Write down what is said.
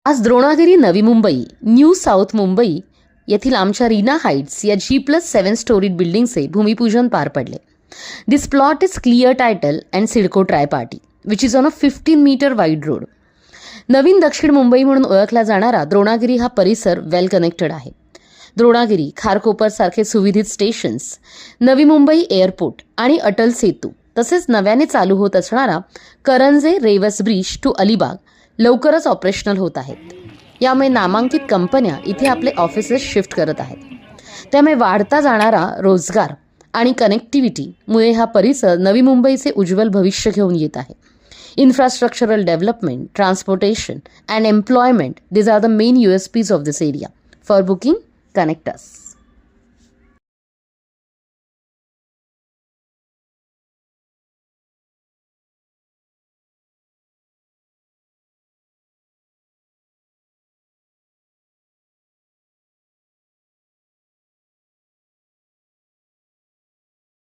आज Dronagiri Navi Mumbai new south Mumbai येथील आमच्या रीना हाइट्स या G+7 स्टोरीड बिल्डिंगचे भूमिपूजन पार पडले. This plot is clear title and CIDCO tri party which is on a 15 metre wide road. नवीन दक्षिण मुंबई म्हणून ओळखला जाणारा द्रोणागिरी हा परिसर वेल कनेक्टेड आहे. द्रोणागिरी, खारकोपर सारखे सुविधित स्टेशन्स, नवी मुंबई एअरपोर्ट आणि अटल सेतू तसेच नव्याने चालू होत असणारा करंजे रेवस ब्रिज टू अलिबाग लवकरच ऑपरेशनल होत आहेत. यामुळे नामांकित कंपन्या इथे आपले ऑफिसेस शिफ्ट करत आहेत. त्यामुळे वाढता जाणारा रोजगार आणि कनेक्टिव्हिटीमुळे हा परिसर नवी मुंबईचे उज्ज्वल भविष्य घेऊन येत आहे. Infrastructural development, transportation and employment, these are the main USPs of this area. For booking, connect us.